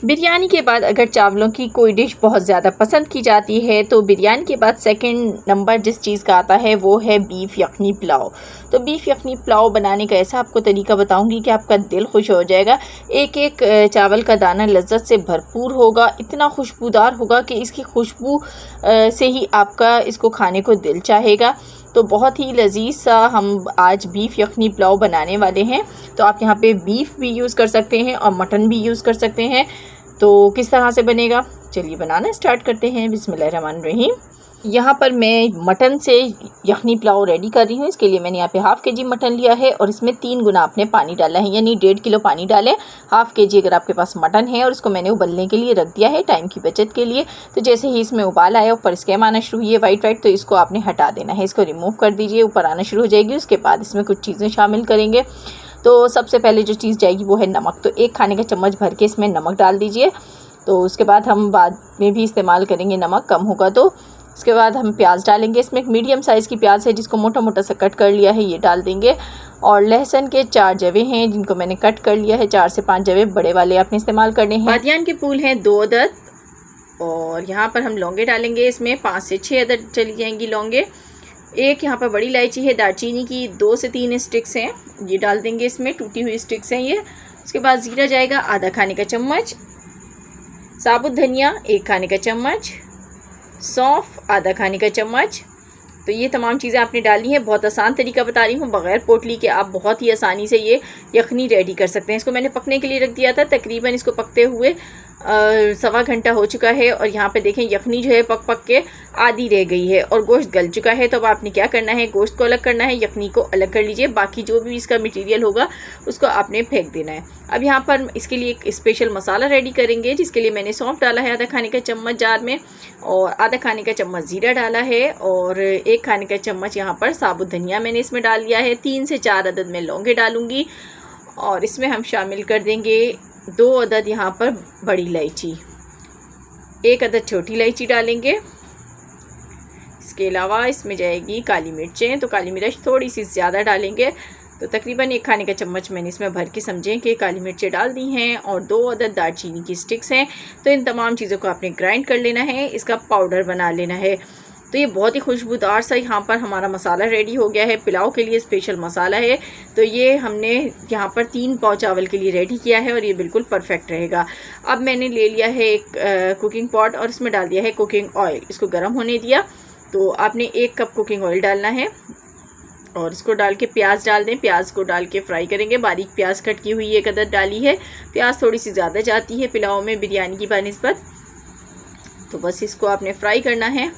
बिरयानी के बाद अगर चावलों की कोई डिश बहुत ज़्यादा पसंद की जाती है तो बिरयानी के बाद सेकंड नंबर जिस चीज़ का आता है वो है बीफ यखनी पुलाव। तो बीफ यखनी पुलाव बनाने का ऐसा आपको तरीका बताऊंगी कि आपका दिल खुश हो जाएगा। एक एक चावल का दाना लज्जत से भरपूर होगा, इतना खुशबूदार होगा कि इसकी खुशबू से ही आपका इसको खाने को दिल चाहेगा। तो बहुत ही लजीज सा हम आज बीफ यखनी पुलाव बनाने वाले हैं। तो आप यहाँ पे बीफ भी यूज़ कर सकते हैं और मटन भी यूज़ कर सकते हैं। तो किस तरह से बनेगा, चलिए बनाना स्टार्ट करते हैं। बिस्मिल्लाहिर्रहमानिर्रहीम। यहाँ पर मैं मटन से यखनी पुलाव रेडी कर रही हूँ। इसके लिए मैंने यहाँ पे हाफ़ के जी मटन लिया है और इसमें 3 गुना आपने पानी डाला है, यानी 1.5 किलो पानी डालें। हाफ़ के जी अगर आपके पास मटन है, और इसको मैंने उबलने के लिए रख दिया है टाइम की बचत के लिए। तो जैसे ही इसमें उबाल आया, ऊपर स्कैम आना शुरू हुई है वाइट, तो इसको आपने हटा देना है, इसको रिमूव कर दीजिए। ऊपर आना शुरू हो जाएगी। उसके बाद इसमें कुछ चीज़ें शामिल करेंगे। तो सबसे पहले जो चीज़ जाएगी वो है नमक। तो 1 खाने का चम्मच भर के इसमें नमक डाल दीजिए। तो उसके बाद हम बाद में भी इस्तेमाल करेंगे, नमक कम होगा तो। उसके बाद हम प्याज डालेंगे। इसमें एक मीडियम साइज़ की प्याज है जिसको मोटा मोटा सा कट कर लिया है, ये डाल देंगे। और लहसुन के 4 जवे हैं जिनको मैंने कट कर लिया है, 4 से 5 जवे बड़े वाले आपने इस्तेमाल करने हैं। बादियान के फूल हैं 2 अदद। और यहाँ पर हम लौंगे डालेंगे, इसमें 5 से 6 अदद चली जाएंगी लौंगे। एक यहाँ पर बड़ी इलायची है, दालचीनी की 2 से 3 स्टिक्स हैं, ये डाल देंगे इसमें, टूटी हुई स्टिक्स हैं ये। उसके बाद ज़ीरा जाएगा आधा खाने का चम्मच, साबुत धनिया 1 खाने का चम्मच, सौंफ आधा खाने का चम्मच। तो ये तमाम चीज़ें आपने डाली हैं। बहुत आसान तरीका बता रही हूँ, बग़ैर पोटली के आप बहुत ही आसानी से ये यखनी रेडी कर सकते हैं। इसको मैंने पकने के लिए रख दिया था, तकरीबन इसको पकते हुए 1.25 घंटा हो चुका है। और यहाँ पे देखें यखनी जो है पक पक के आधी रह गई है और गोश्त गल चुका है। तो अब आपने क्या करना है, गोश्त को अलग करना है, यखनी को अलग कर लीजिए। बाकी जो भी इसका मटेरियल होगा उसको आपने फेंक देना है। अब यहाँ पर इसके लिए एक स्पेशल मसाला रेडी करेंगे, जिसके लिए मैंने सौंफ डाला है आधा खाने का चम्मच जार में, और आधा खाने का चम्मच ज़ीरा डाला है, और 1 खाने का चम्मच यहाँ पर साबुत धनिया मैंने इसमें डाल दिया है। 3 से 4 अदद में लौंगे डालूँगी। और इसमें हम शामिल कर देंगे 2 अदद यहाँ पर बड़ी इलायची, 1 अदद छोटी इलायची डालेंगे। इसके अलावा इसमें जाएगी काली मिर्चें, तो काली मिर्च थोड़ी सी ज़्यादा डालेंगे। तो तकरीबन 1 खाने का चम्मच मैंने इसमें भर के समझें कि काली मिर्चें डाल दी हैं, और 2 अदद दालचीनी की स्टिक्स हैं। तो इन तमाम चीज़ों को आपने ग्राइंड कर लेना है, इसका पाउडर बना लेना है। तो ये बहुत ही खुशबूदार सा यहाँ पर हमारा मसाला रेडी हो गया है। पुलाव के लिए स्पेशल मसाला है। तो ये हमने यहाँ पर 3 पाव चावल के लिए रेडी किया है और ये बिल्कुल परफेक्ट रहेगा। अब मैंने ले लिया है एक कुकिंग पॉट और इसमें डाल दिया है कुकिंग ऑयल। इसको गर्म होने दिया। तो आपने 1 कप कुकिंग ऑयल डालना है और इसको डाल के प्याज डाल दें। प्याज को डाल के फ्राई करेंगे। बारीक प्याज कट की हुई 1 अदद डाली है। प्याज थोड़ी सी ज़्यादा जाती है पुलाव में बिरयानी की बनिस्बत। तो बस इसको आपने फ्राई करना है,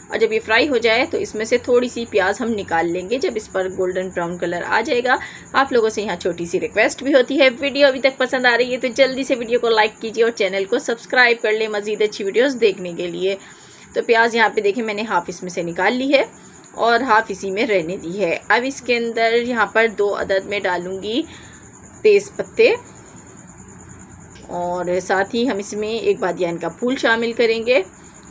और जब ये फ्राई हो जाए तो इसमें से थोड़ी सी प्याज हम निकाल लेंगे। जब इस पर गोल्डन ब्राउन कलर आ जाएगा, आप लोगों से यहाँ छोटी सी रिक्वेस्ट भी होती है, वीडियो अभी तक पसंद आ रही है तो जल्दी से वीडियो को लाइक कीजिए और चैनल को सब्सक्राइब कर लें मज़ीद अच्छी वीडियोस देखने के लिए। तो प्याज यहाँ पे देखें मैंने हाफ़ इसमें से निकाल ली है और हाफ़ इसी में रहने दी है। अब इसके अंदर यहाँ पर 2 अदद में डालूँगी तेज़ पत्ते, और साथ ही हम इसमें एक बादियान का फूल शामिल करेंगे।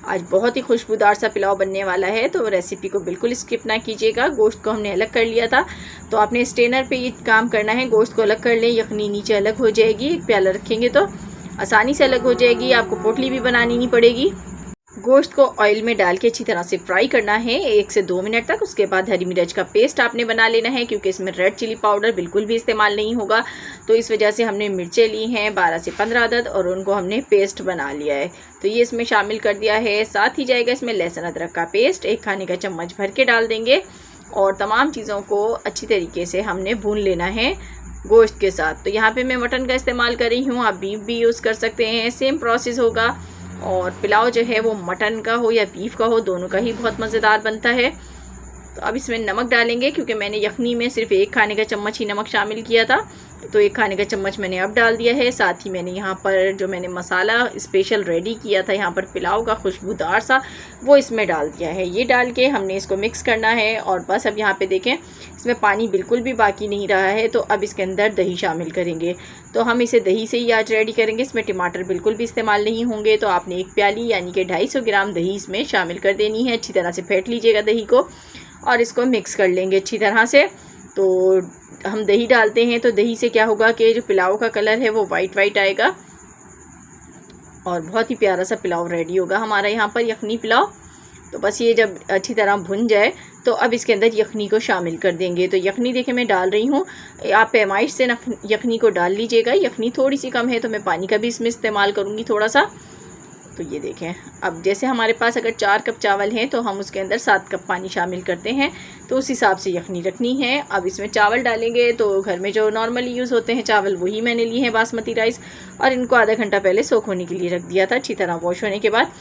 आज बहुत ही खुशबूदार सा पुलाव बनने वाला है, तो रेसिपी को बिल्कुल स्किप ना कीजिएगा। गोश्त को हमने अलग कर लिया था, तो आपने स्टेनर पे ये काम करना है, गोश्त को अलग कर लें। यखनी नीचे अलग हो जाएगी, एक प्याला रखेंगे तो आसानी से अलग हो जाएगी, आपको पोटली भी बनानी नहीं पड़ेगी। गोश्त को ऑयल में डाल के अच्छी तरह से फ्राई करना है 1 से 2 मिनट तक। उसके बाद हरी मिर्च का पेस्ट आपने बना लेना है, क्योंकि इसमें रेड चिली पाउडर बिल्कुल भी इस्तेमाल नहीं होगा। तो इस वजह से हमने मिर्चें ली हैं 12 से 15 अदद, और उनको हमने पेस्ट बना लिया है। तो ये इसमें शामिल कर दिया है। साथ ही जाएगा इसमें लहसुन अदरक का पेस्ट 1 खाने का चम्मच भर के डाल देंगे, और तमाम चीज़ों को अच्छी तरीके से हमने भून लेना है गोश्त के साथ। तो यहाँ पर मैं मटन का इस्तेमाल कर रही हूँ, आप बीफ भी यूज़ कर सकते हैं, सेम प्रोसेस होगा। और पुलाव जो है वो मटन का हो या बीफ का हो, दोनों का ही बहुत मज़ेदार बनता है। तो अब इसमें नमक डालेंगे, क्योंकि मैंने यखनी में सिर्फ 1 खाने का चम्मच ही नमक शामिल किया था, तो 1 खाने का चम्मच मैंने अब डाल दिया है। साथ ही मैंने यहाँ पर जो मैंने मसाला स्पेशल रेडी किया था यहाँ पर पुलाव का खुशबूदार सा, वो इसमें डाल दिया है। ये डाल के हमने इसको मिक्स करना है, और बस अब यहाँ पे देखें इसमें पानी बिल्कुल भी बाकी नहीं रहा है। तो अब इसके अंदर दही शामिल करेंगे। तो हम इसे दही से ही आज रेडी करेंगे, इसमें टमाटर बिल्कुल भी इस्तेमाल नहीं होंगे। तो आपने 1 प्याली यानी कि 250 ग्राम दही इसमें शामिल कर देनी है। अच्छी तरह से फेंट लीजिएगा दही को, और इसको मिक्स कर लेंगे अच्छी तरह से। तो हम दही डालते हैं तो दही से क्या होगा कि जो पुलाव का कलर है वो वाइट आएगा। और बहुत ही प्यारा सा पुलाव रेडी होगा हमारा यहाँ पर, यखनी पुलाव। तो बस ये जब अच्छी तरह भुन जाए तो अब इसके अंदर यखनी को शामिल कर देंगे। तो यखनी देखिए मैं डाल रही हूँ, आप पैमाइश से यखनी को डाल लीजिएगा। यखनी थोड़ी सी कम है तो मैं पानी का भी इसमें इस्तेमाल करूँगी थोड़ा सा। तो ये देखें, अब जैसे हमारे पास अगर 4 कप चावल हैं तो हम उसके अंदर 7 कप पानी शामिल करते हैं, तो उस हिसाब से यखनी रखनी है। अब इसमें चावल डालेंगे तो घर में जो नॉर्मली यूज़ होते हैं चावल वही मैंने लिए हैं, बासमती राइस, और इनको आधा घंटा पहले सोख होने के लिए रख दिया था, अच्छी तरह वॉश होने के बाद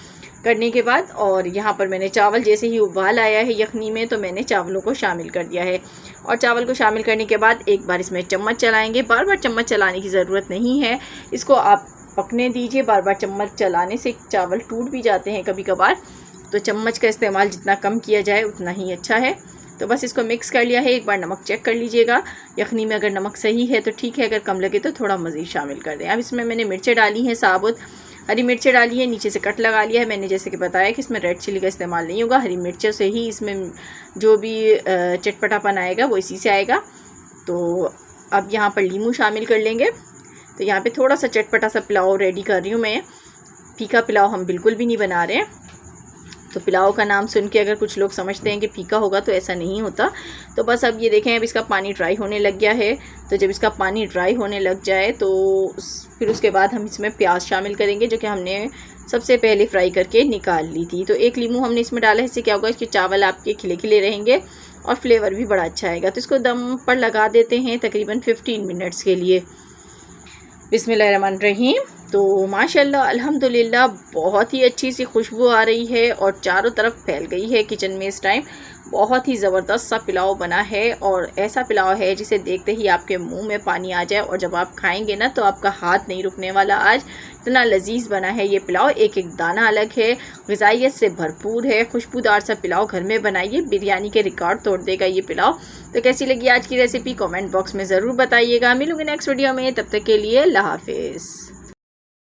करने के बाद। और यहाँ पर मैंने चावल जैसे ही उबाल आया है यखनी में तो मैंने चावलों को शामिल कर दिया है। और चावल को शामिल करने के बाद एक बार इसमें चम्मच चलाएंगे। बार बार चम्मच चलाने की ज़रूरत नहीं है, इसको आप पकने दीजिए। बार बार चम्मच चलाने से चावल टूट भी जाते हैं कभी कभार, तो चम्मच का इस्तेमाल जितना कम किया जाए उतना ही अच्छा है। तो बस इसको मिक्स कर लिया है। एक बार नमक चेक कर लीजिएगा, यखनी में अगर नमक सही है तो ठीक है, अगर कम लगे तो थोड़ा मज़ीद शामिल कर दें। अब इसमें मैंने मिर्चें डाली हैं, साबुत हरी मिर्चें डाली है, नीचे से कट लगा लिया है मैंने। जैसे कि बताया कि इसमें रेड चिली का इस्तेमाल नहीं होगा, हरी मिर्चों से ही इसमें जो भी चटपटापन आएगा वो इसी से आएगा। तो अब यहाँ पर लीमू शामिल कर लेंगे। तो यहाँ पे थोड़ा सा चटपटा सा पुलाव रेडी कर रही हूँ मैं। फीका पुलाव हम बिल्कुल भी नहीं बना रहे हैं। तो पुलाव का नाम सुन के अगर कुछ लोग समझते हैं कि फीका होगा तो ऐसा नहीं होता। तो बस अब ये देखें, अब इसका पानी ड्राई होने लग गया है। तो जब इसका पानी ड्राई होने लग जाए तो फिर उसके बाद हम इसमें प्याज शामिल करेंगे, जो कि हमने सबसे पहले फ्राई करके निकाल ली थी। तो एक लीमू हमने इसमें डाला है, इससे क्या होगा कि चावल आपके खिले खिले रहेंगे और फ्लेवर भी बड़ा अच्छा आएगा। तो इसको दम पर लगा देते हैं तकरीबन 15 मिनट्स के लिए। बिस्मिल्लाहिर्रहमानिर्रहीम। तो माशाल्लाह अल्हम्दुलिल्लाह बहुत ही अच्छी सी खुशबू आ रही है और चारों तरफ फैल गई है किचन में इस टाइम। बहुत ही ज़बरदस्त सा पुलाव बना है और ऐसा पुलाव है जिसे देखते ही आपके मुंह में पानी आ जाए, और जब आप खाएंगे ना तो आपका हाथ नहीं रुकने वाला। आज इतना लजीज बना है ये पुलाव, एक एक दाना अलग है, ग़िज़ाइयत से भरपूर है। खुशबूदार सा पुलाव घर में बनाइए, बिरयानी के रिकॉर्ड तोड़ देगा ये पुलाव। तो कैसी लगी आज की रेसिपी कमेंट बॉक्स में ज़रूर बताइएगा। मिलूंगी नेक्स्ट वीडियो में, तब तक के लिए अल्लाह हाफिज़।